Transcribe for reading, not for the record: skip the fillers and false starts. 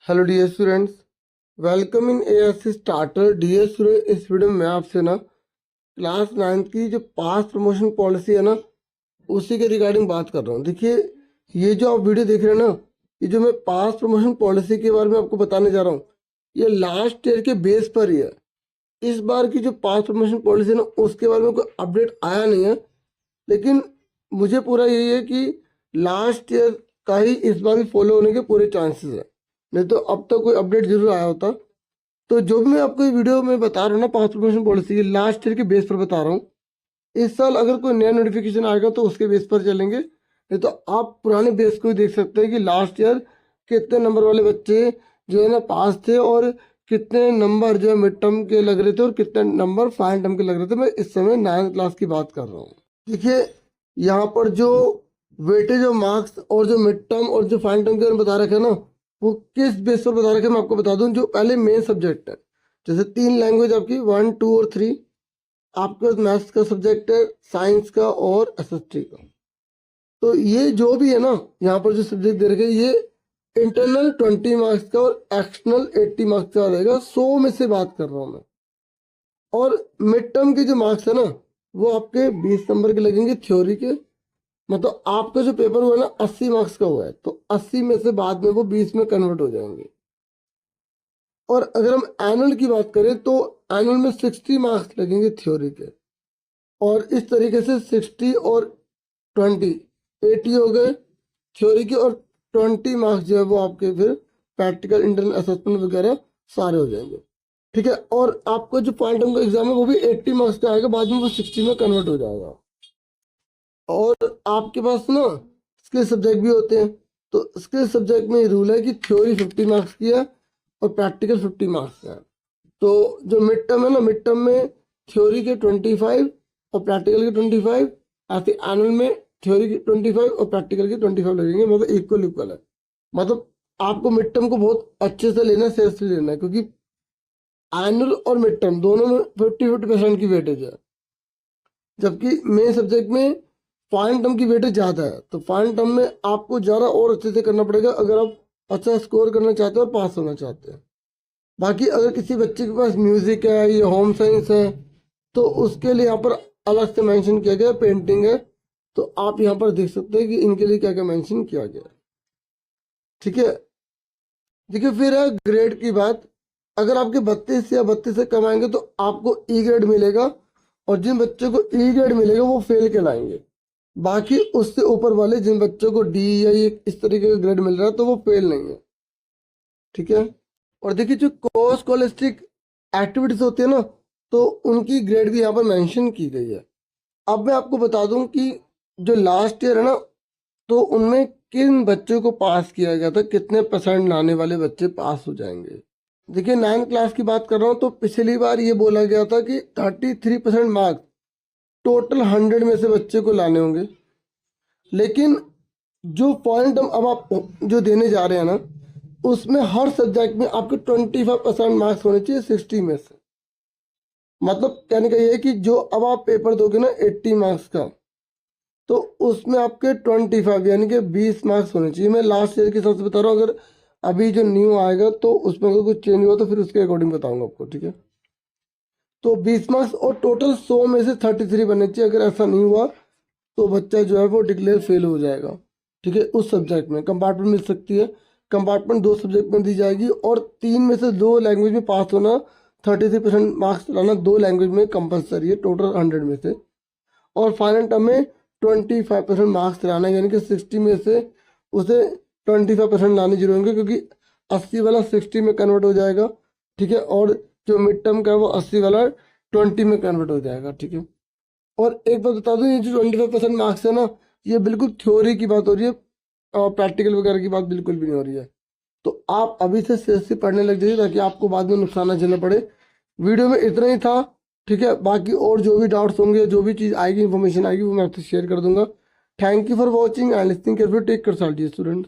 Hello dear students, welcome in ASC starter. Dear student, इस video में मैं आपसे ना क्लास 9th की जो पास प्रमोशन पॉलिसी है ना, उसी के रिगार्डिंग बात कर रहा हूँ। देखिए, ये जो आप वीडियो देख रहे हैं ना, ये जो मैं पास प्रमोशन पॉलिसी के बारे में आपको बताने जा रहा हूँ, ये लास्ट ईयर के बेस पर ही है। इस बार की जो पास प्रमोशन पॉलिसी है ना, उसके बारे में कोई अपडेट आया नहीं है, लेकिन मुझे पूरा यही है कि लास्ट ईयर का ही इस बार भी फॉलो होने के पूरे चांसेस है, नहीं तो अब तक कोई अपडेट जरूर आया होता। तो जो भी मैं आपको ये वीडियो में बता रहा हूँ ना, पास प्रमोशन पॉलिसी लास्ट ईयर के बेस पर बता रहा हूँ। इस साल अगर कोई नया नोटिफिकेशन आएगा तो उसके बेस पर चलेंगे, नहीं तो आप पुराने बेस को ही देख सकते हैं कि लास्ट ईयर कितने नंबर वाले बच्चे जो है ना पास थे, और कितने नंबर जो है मिड टर्म के लग रहे थे, और कितने नंबर फाइनल टर्म के लग रहे थे। मैं इस समय 9th क्लास की बात कर रहा हूँ। देखिए, यहाँ पर जो वेटेज ऑफ मार्क्स और जो मिड टर्म और जो फाइनल टर्म के बारे में बता रखे ना, वो किस बेस पर बता रखे मैं आपको बता दूं। जो पहले मेन सब्जेक्ट है, जैसे 3 लैंग्वेज आपकी 1, 2 और 3, आपके पास मैथ्स का सब्जेक्ट है, साइंस का और एसएसटी का। तो ये जो भी है ना, यहाँ पर जो सब्जेक्ट दे रखे हैं, ये इंटरनल 20 मार्क्स का और एक्सटर्नल 80 मार्क्स का रहेगा। 100 में से बात कर रहा हूँ मैं। और मिड टर्म के जो मार्क्स है ना, वो आपके 20 नंबर के लगेंगे थ्योरी के। मतलब आपका जो पेपर हुआ है ना, 80 मार्क्स का हुआ है, तो 80 में से बाद में वो 20 में कन्वर्ट हो जाएंगे। और अगर हम एनुअल की बात करें तो एनुअल में 60 मार्क्स लगेंगे थ्योरी के, और इस तरीके से 60 और 20 80 हो गए थ्योरी के, और 20 मार्क्स जो है वो आपके फिर प्रैक्टिकल इंटरनल असेसमेंट वगैरह सारे हो जाएंगे। ठीक है, और आपका जो पॉइंट टर्म का एग्जाम है वो भी 80 मार्क्स का आएगा, बाद में वो 60 में कन्वर्ट हो जाएगा। और आपके पास ना स्किल सब्जेक्ट भी होते हैं। तो स्किल सब्जेक्ट में रूल है कि थ्योरी 50 मार्क्स की है और प्रैक्टिकल 50 मार्क्स का है। तो जो मिड टर्म है ना, मिड टर्म में थ्योरी के 25 और प्रैक्टिकल के 25, ऐसे एनुअल में थ्योरी के 25 और प्रैक्टिकल के 25 लगेंगे। मतलब इक्वल इक्वल है। मतलब आपको मिड टर्म को बहुत अच्छे से लेना है, सीरियसली लेना है, क्योंकि एनुअल और मिड टर्म दोनों में 50-50% की वेटेज है। जबकि मेन सब्जेक्ट में फाइनल टर्म की वेटेज ज़्यादा है, तो फाइनल टर्म में आपको ज़्यादा और अच्छे से करना पड़ेगा अगर आप अच्छा स्कोर करना चाहते हो और पास होना चाहते हैं। बाकी अगर किसी बच्चे के पास म्यूजिक है या होम साइंस है, तो उसके लिए यहाँ पर अलग से मेंशन किया गया है, पेंटिंग है। तो आप यहाँ पर देख सकते हैं कि इनके लिए क्या क्या मेंशन किया गया है। ठीक है, देखिए फिर है ग्रेड की बात। अगर आपके 32 या 32 से कम आएंगे तो आपको ई ग्रेड मिलेगा, और जिन बच्चों को ई ग्रेड मिलेगा वो फेल कहलाएंगे। बाकी उससे ऊपर वाले जिन बच्चों को डी या ये इस तरीके का ग्रेड मिल रहा है तो वो फेल नहीं है। ठीक है, और देखिए जो कोर्स स्कॉलस्टिक एक्टिविटीज होती है ना, तो उनकी ग्रेड भी यहाँ पर मेंशन की गई है। अब मैं आपको बता दूं कि जो लास्ट ईयर है ना, तो उनमें किन बच्चों को पास किया गया था, कितने परसेंट लाने वाले बच्चे पास हो जाएंगे। देखिए 9th क्लास की बात कर रहा हूँ, तो पिछली बार ये बोला गया था कि 33% मार्क्स टोटल 100 में से बच्चे को लाने होंगे। लेकिन जो पॉइंट हम अब आप जो देने जा रहे हैं ना, उसमें हर सब्जेक्ट में आपके 25% मार्क्स होने चाहिए 60 में से। मतलब कहने का ये है कि जो अब आप पेपर दोगे ना 80 मार्क्स का, तो उसमें आपके 25 यानी कि 20 मार्क्स होने चाहिए। मैं लास्ट ईयर के हिसाब से बता रहा हूँ, अगर अभी जो न्यू आएगा तो उसमें अगर कुछ चेंज हुआ तो फिर उसके अकॉर्डिंग बताऊंगा आपको। ठीक है, तो 20 मार्क्स और टोटल 100 में से 33 बनने चाहिए। अगर ऐसा नहीं हुआ तो बच्चा जो है वो डिक्लेयर फेल हो जाएगा। ठीक है, उस सब्जेक्ट में कंपार्टमेंट मिल सकती है। कंपार्टमेंट 2 सब्जेक्ट में दी जाएगी, और 3 में से 2 लैंग्वेज में पास होना, 33% मार्क्स लाना 2 लैंग्वेज में कंपलसरी है टोटल 100 में से। और फाइनल टर्म में 25% मार्क्स लाना, यानी कि 60 में से उसे 25% लाने जरूर होंगे, क्योंकि 80 वाला 60 में कन्वर्ट हो जाएगा। ठीक है, और जो मिड टर्म का है वो 80 वाला 20 में कन्वर्ट हो जाएगा। ठीक है, और एक बात बता दूं, ये जो 25% मार्क्स है ना, ये बिल्कुल थ्योरी की बात हो रही है, और प्रैक्टिकल वगैरह की बात बिल्कुल भी नहीं हो रही है। तो आप अभी से सीरियसली पढ़ने लग जाइए, ताकि आपको बाद में नुकसान ना झेलना पड़े। वीडियो में इतना ही था। ठीक है, बाकी और जो भी डाउट्स होंगे, जो भी चीज़ आएगी, इन्फॉर्मेशन आएगी, वो मैं आपसे शेयर कर दूंगा। Thank you for watching and listening carefully. Take care student.